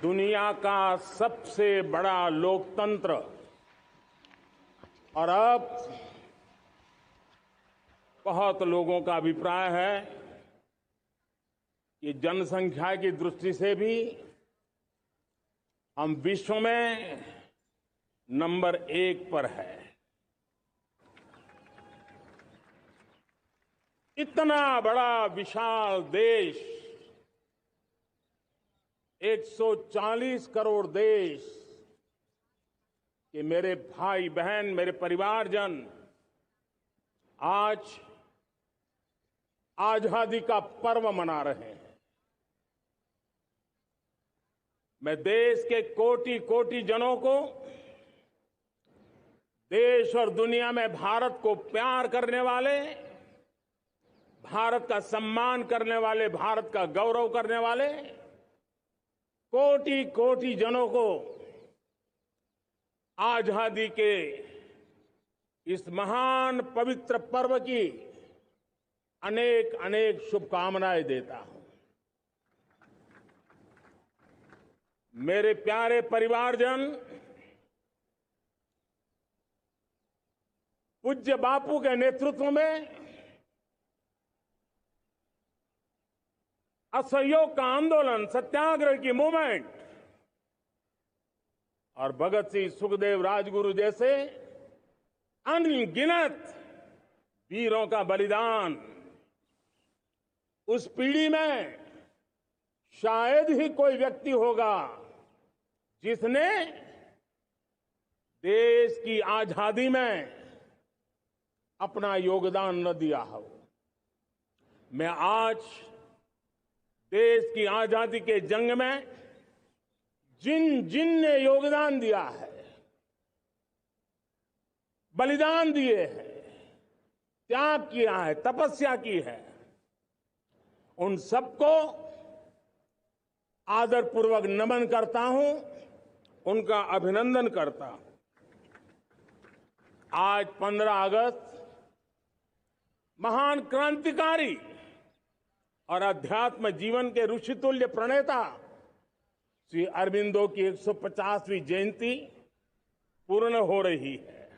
दुनिया का सबसे बड़ा लोकतंत्र और अब बहुत लोगों का अभिप्राय है कि जनसंख्या की दृष्टि से भी हम विश्व में नंबर 1 पर है। इतना बड़ा विशाल देश, 140 करोड़ देश के मेरे भाई बहन, मेरे परिवारजन आज आजादी का पर्व मना रहे हैं। मैं देश के कोटि कोटि जनों को, देश और दुनिया में भारत को प्यार करने वाले, भारत का सम्मान करने वाले, भारत का गौरव करने वाले कोटि कोटि जनों को आजादी के इस महान पवित्र पर्व की अनेक अनेक शुभकामनाएं देता हूं। मेरे प्यारे परिवारजन, पूज्य बापू के नेतृत्व में असहयोग का आंदोलन, सत्याग्रह की मूवमेंट और भगत सिंह, सुखदेव, राजगुरु जैसे अनगिनत वीरों का बलिदान, उस पीढ़ी में शायद ही कोई व्यक्ति होगा जिसने देश की आजादी में अपना योगदान न दिया हो। मैं आज देश की आजादी के जंग में जिन जिन ने योगदान दिया है, बलिदान दिए हैं, त्याग किया है, तपस्या की है, उन सबको आदरपूर्वक नमन करता हूं, उनका अभिनंदन करता हूं। आज 15 अगस्त महान क्रांतिकारी और अध्यात्म जीवन के ऋषितुल्य प्रणेता श्री अरबिंदो की 150वीं जयंती पूर्ण हो रही है।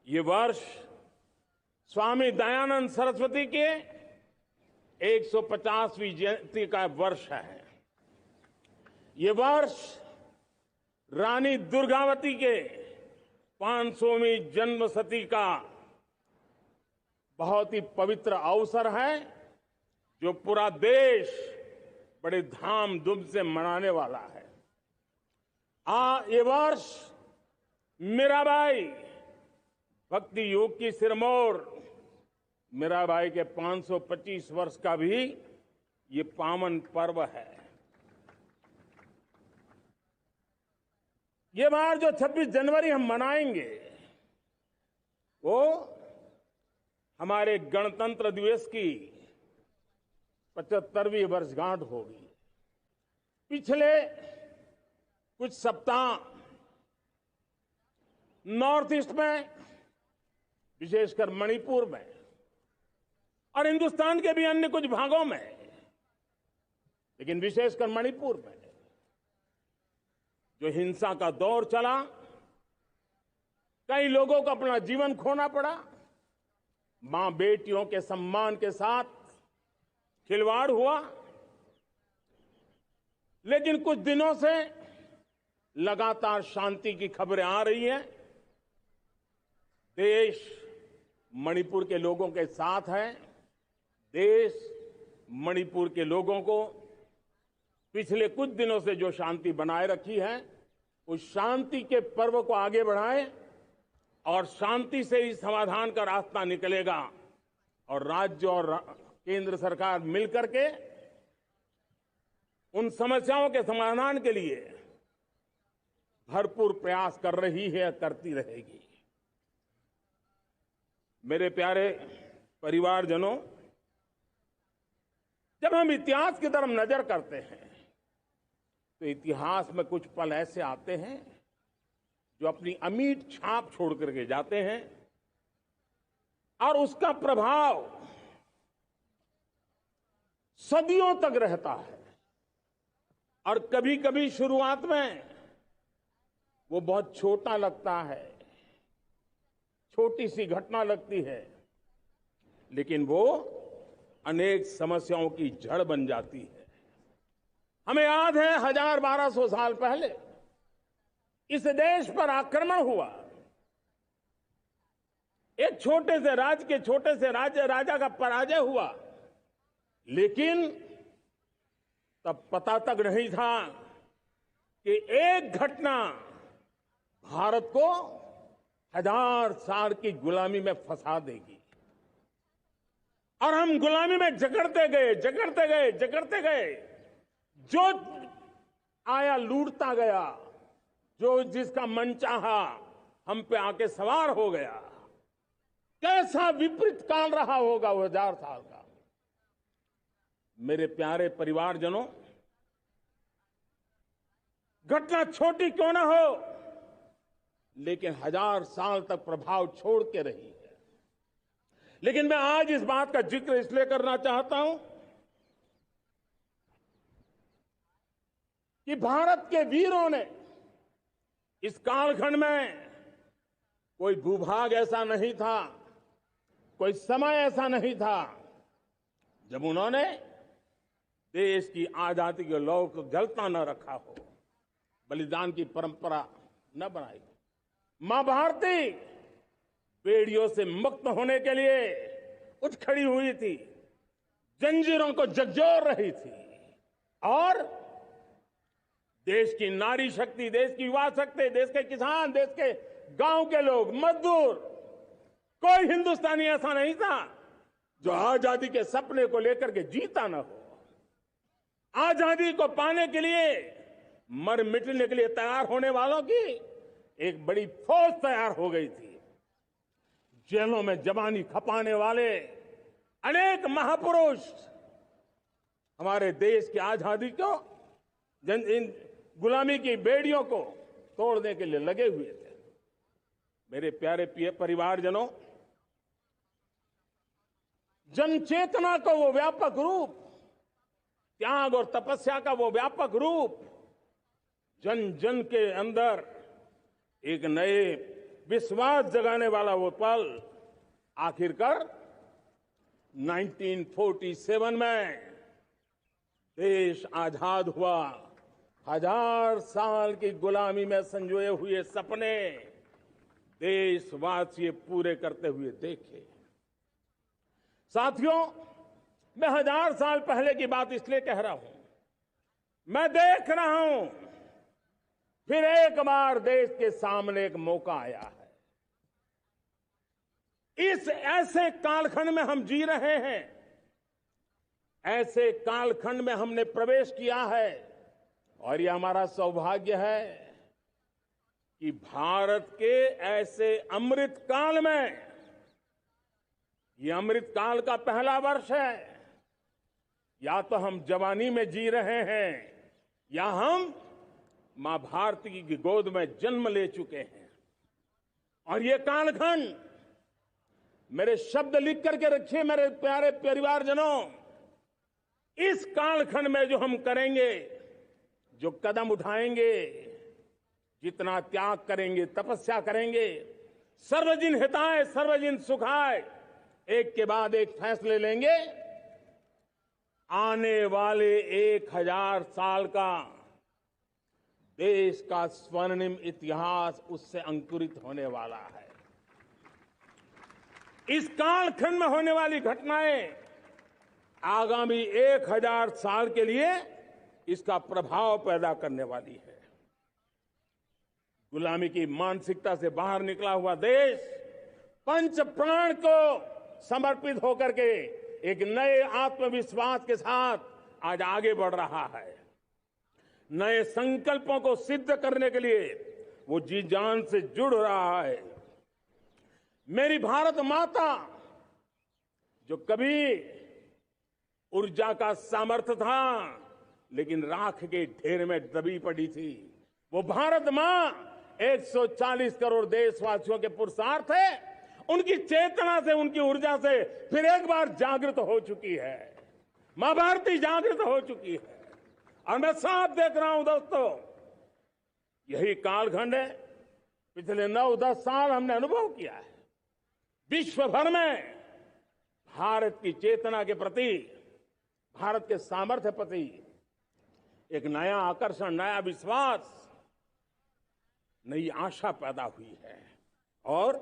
ये वर्ष स्वामी दयानंद सरस्वती के 150वीं जयंती का वर्ष है। ये वर्ष रानी दुर्गावती के 500वीं जन्मशती का बहुत ही पवित्र अवसर है, जो पूरा देश बड़े धामधूम से मनाने वाला है। ये वर्ष मीराबाई, भक्ति योग की सिरमौर मीराबाई के 525 वर्ष का भी ये पावन पर्व है। ये बार जो 26 जनवरी हम मनाएंगे वो हमारे गणतंत्र दिवस की 75वीं वर्षगांठ होगी। पिछले कुछ सप्ताह नॉर्थ ईस्ट में, विशेषकर मणिपुर में और हिंदुस्तान के भी अन्य कुछ भागों में, लेकिन विशेषकर मणिपुर में जो हिंसा का दौर चला, कई लोगों को अपना जीवन खोना पड़ा, मां बेटियों के सम्मान के साथ खिलवाड़ हुआ। लेकिन कुछ दिनों से लगातार शांति की खबरें आ रही हैं। देश मणिपुर के लोगों के साथ है। देश मणिपुर के लोगों को पिछले कुछ दिनों से जो शांति बनाए रखी है, उस शांति के पर्व को आगे बढ़ाए और शांति से ही समाधान का रास्ता निकलेगा। और राज्य और केंद्र सरकार मिलकर के उन समस्याओं के समाधान के लिए भरपूर प्रयास कर रही है, करती रहेगी। मेरे प्यारे परिवारजनों, जब हम इतिहास की तरफ नजर करते हैं तो इतिहास में कुछ पल ऐसे आते हैं जो अपनी अमिट छाप छोड़ करके जाते हैं और उसका प्रभाव सदियों तक रहता है। और कभी कभी शुरुआत में वो बहुत छोटा लगता है, छोटी सी घटना लगती है, लेकिन वो अनेक समस्याओं की जड़ बन जाती है। हमें याद है 1200 साल पहले इस देश पर आक्रमण हुआ। एक छोटे से राज्य के छोटे से राजा का पराजय हुआ, लेकिन तब पता तक नहीं था कि एक घटना भारत को 1000 साल की गुलामी में फंसा देगी। और हम गुलामी में जकड़ते गए, जो आया लूटता गया, जो जिसका मन चाहा हम पे आके सवार हो गया। कैसा विपरीत काल रहा होगा वो 1000 साल का। मेरे प्यारे परिवारजनों, घटना छोटी क्यों ना हो, लेकिन 1000 साल तक प्रभाव छोड़ के रही है। लेकिन मैं आज इस बात का जिक्र इसलिए करना चाहता हूं कि भारत के वीरों ने इस कालखंड में कोई भूभाग ऐसा नहीं था, कोई समय ऐसा नहीं था जब उन्होंने देश की आजादी के लौ को जलता न रखा हो, बलिदान की परंपरा न बनाई। मां भारती बेड़ियों से मुक्त होने के लिए उठ खड़ी हुई थी, जंजीरों को झकझोर रही थी, और देश की नारी शक्ति, देश की युवा शक्ति, देश के किसान, देश के गांव के लोग, मजदूर, कोई हिंदुस्तानी ऐसा नहीं था जो आजादी के सपने को लेकर के जीता न हो। आजादी को पाने के लिए मर मिटने के लिए तैयार होने वालों की एक बड़ी फौज तैयार हो गई थी। जेलों में जवानी खपाने वाले अनेक महापुरुष हमारे देश की आजादी को, इन गुलामी की बेड़ियों को तोड़ने के लिए लगे हुए थे। मेरे प्यारे परिवारजनों, जन चेतना का वो व्यापक रूप, त्याग और तपस्या का वो व्यापक रूप, जन जन के अंदर एक नए विश्वास जगाने वाला वो पल आखिरकार 1947 में देश आजाद हुआ। 1000 साल की गुलामी में संजोए हुए सपने देशवासी पूरे करते हुए देखे। साथियों, मैं 1000 साल पहले की बात इसलिए कह रहा हूं, मैं देख रहा हूं फिर एक बार देश के सामने एक मौका आया है। इस ऐसे कालखंड में हम जी रहे हैं, ऐसे कालखंड में हमने प्रवेश किया है, और यह हमारा सौभाग्य है कि भारत के ऐसे अमृत काल में, यह अमृत काल का पहला वर्ष है। या तो हम जवानी में जी रहे हैं, या हम मां भारती की गोद में जन्म ले चुके हैं। और ये कालखंड, मेरे शब्द लिख करके रखिए मेरे प्यारे परिवारजनों, इस कालखंड में जो हम करेंगे, जो कदम उठाएंगे, जितना त्याग करेंगे, तपस्या करेंगे, सर्वजन हिताय सर्वजन सुखाय, एक के बाद एक फैसले लेंगे, आने वाले 1000 साल का देश का स्वर्णिम इतिहास उससे अंकुरित होने वाला है। इस कालखंड में होने वाली घटनाएं आगामी 1000 साल के लिए इसका प्रभाव पैदा करने वाली है। गुलामी की मानसिकता से बाहर निकला हुआ देश पंच प्राण को समर्पित होकर के एक नए आत्मविश्वास के साथ आज आगे बढ़ रहा है। नए संकल्पों को सिद्ध करने के लिए वो जी जान से जुड़ रहा है। मेरी भारत माता, जो कभी ऊर्जा का सामर्थ्य था लेकिन राख के ढेर में दबी पड़ी थी, वो भारत मां 140 करोड़ देशवासियों के पुरुषार्थ है, उनकी चेतना से, उनकी ऊर्जा से फिर एक बार जागृत हो चुकी है। मां भारती जागृत हो चुकी है, और मैं साफ देख रहा हूं दोस्तों, यही कालखंड है, पिछले 9-10 साल हमने अनुभव किया है। विश्व भर में भारत की चेतना के प्रति, भारत के सामर्थ्य प्रति एक नया आकर्षण, नया विश्वास, नई आशा पैदा हुई है। और